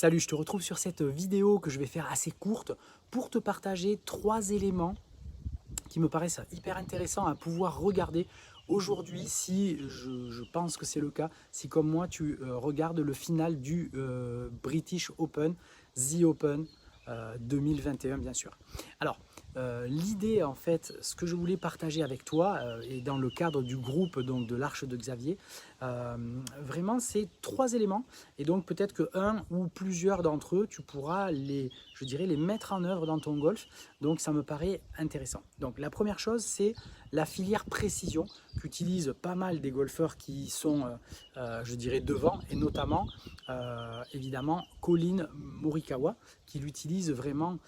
Salut, je te retrouve sur cette vidéo que je vais faire assez courte pour te partager 3 éléments qui me paraissent hyper intéressants à pouvoir regarder aujourd'hui si je pense que c'est le cas, si comme moi tu regardes le final du British Open, The Open 2021 bien sûr. Alors, l'idée en fait, ce que je voulais partager avec toi et dans le cadre du groupe donc, de l'Arche de Xavier, vraiment c'est 3 éléments et donc peut-être que un ou plusieurs d'entre eux, tu pourras je dirais, les mettre en œuvre dans ton golf, donc ça me paraît intéressant. Donc la première chose c'est la filière précision qu'utilisent pas mal des golfeurs qui sont, je dirais, devant et notamment évidemment Collin Morikawa qui l'utilise vraiment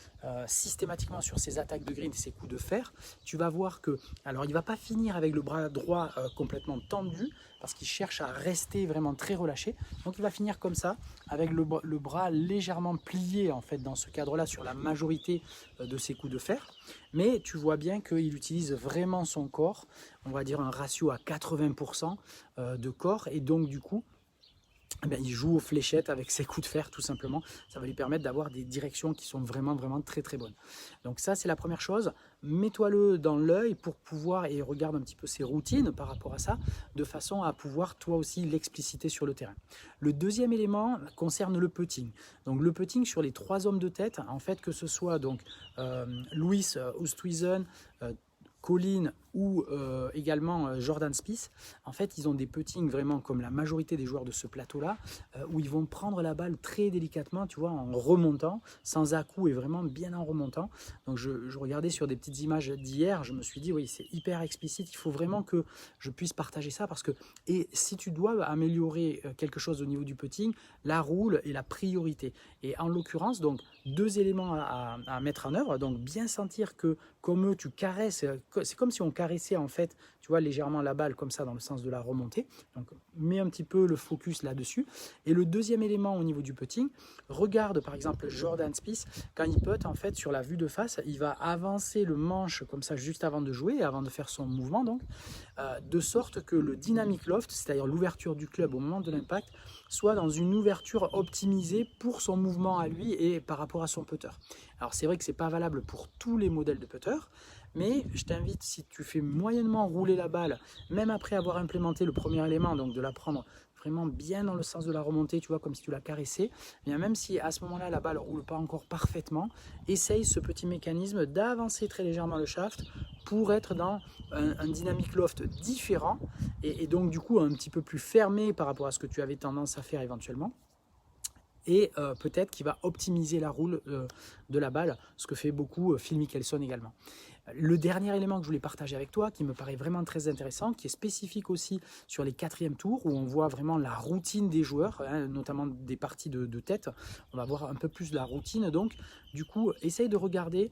systématiquement sur ses attaques de green et ses coups de fer. Tu vas voir que, alors il ne va pas finir avec le bras droit complètement tendu parce qu'il cherche à rester vraiment très relâché, donc il va finir comme ça avec le bras légèrement plié en fait dans ce cadre là sur la majorité de ses coups de fer, mais tu vois bien qu'il utilise vraiment son corps, on va dire un ratio à 80% de corps, et donc du coup eh bien, il joue aux fléchettes avec ses coups de fer tout simplement. Ça va lui permettre d'avoir des directions qui sont vraiment très très bonnes. Donc ça c'est la première chose, mets-toi-le dans l'œil pour pouvoir, et regarde un petit peu ses routines par rapport à ça, de façon à pouvoir toi aussi l'expliciter sur le terrain. Le deuxième élément concerne le putting. Donc le putting sur les 3 hommes de tête, en fait que ce soit donc Louis Oosthuizen, Collin ou également Jordan Spieth, en fait ils ont des puttings vraiment comme la majorité des joueurs de ce plateau là, où ils vont prendre la balle très délicatement, tu vois, en remontant, sans à-coup et vraiment bien en remontant. Donc je regardais sur des petites images d'hier, je me suis dit oui c'est hyper explicite, il faut vraiment que je puisse partager ça parce que, et si tu dois améliorer quelque chose au niveau du putting, la roule est la priorité. Et en l'occurrence donc 2 éléments à mettre en œuvre, donc bien sentir que comme eux tu caresses, c'est comme si on caressait en fait, tu vois, légèrement la balle comme ça dans le sens de la remontée. Donc mets un petit peu le focus là-dessus. Et le deuxième élément au niveau du putting, regarde par exemple Jordan Spieth, quand il putt en fait sur la vue de face, il va avancer le manche comme ça juste avant de jouer, avant de faire son mouvement donc, de sorte que le dynamic loft, c'est-à-dire l'ouverture du club au moment de l'impact, soit dans une ouverture optimisée pour son mouvement à lui et par rapport à son putter. Alors c'est vrai que c'est pas valable pour tous les modèles de putter, mais je t'invite, si tu fais moyennement rouler la balle, même après avoir implémenté le premier élément, donc de la prendre vraiment bien dans le sens de la remontée, tu vois, comme si tu la caressais, bien même si à ce moment-là la balle ne roule pas encore parfaitement, essaye ce petit mécanisme d'avancer très légèrement le shaft pour être dans un dynamic loft différent et donc du coup un petit peu plus fermé par rapport à ce que tu avais tendance à faire éventuellement, et peut-être qui va optimiser la roule de la balle, ce que fait beaucoup Phil Mickelson également. Le dernier élément que je voulais partager avec toi, qui me paraît vraiment très intéressant, qui est spécifique aussi sur les 4e tours, où on voit vraiment la routine des joueurs, hein, notamment des parties de tête, on va voir un peu plus la routine, donc du coup, essaye de regarder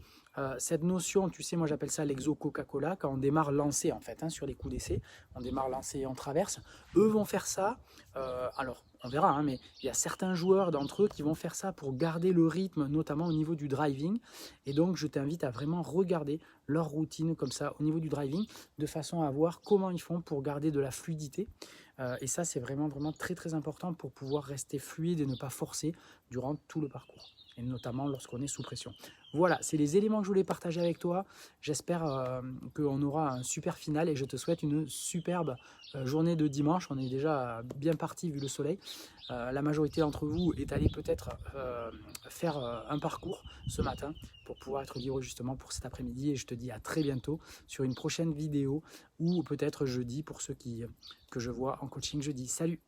cette notion, tu sais, moi j'appelle ça l'exo Coca-Cola, quand on démarre lancé en fait, hein, sur les coups d'essai, on démarre lancé et on traverse, eux vont faire ça, alors on verra, hein, mais il y a certains joueurs d'entre eux qui vont faire ça pour garder le rythme, notamment au niveau du driving, et donc je t'invite à vraiment regarder leur routine comme ça au niveau du driving, de façon à voir comment ils font pour garder de la fluidité, et ça c'est vraiment très très important pour pouvoir rester fluide et ne pas forcer durant tout le parcours, et notamment lorsqu'on est sous pression. Voilà, c'est les éléments que je voulais partager avec toi. J'espère qu'on aura un super final et je te souhaite une superbe journée de dimanche. On est déjà bien parti vu le soleil. La majorité d'entre vous est allé peut-être faire un parcours ce matin pour pouvoir être libre justement pour cet après-midi, et je te dis à très bientôt sur une prochaine vidéo ou peut-être jeudi pour ceux que je vois en coaching jeudi. Salut!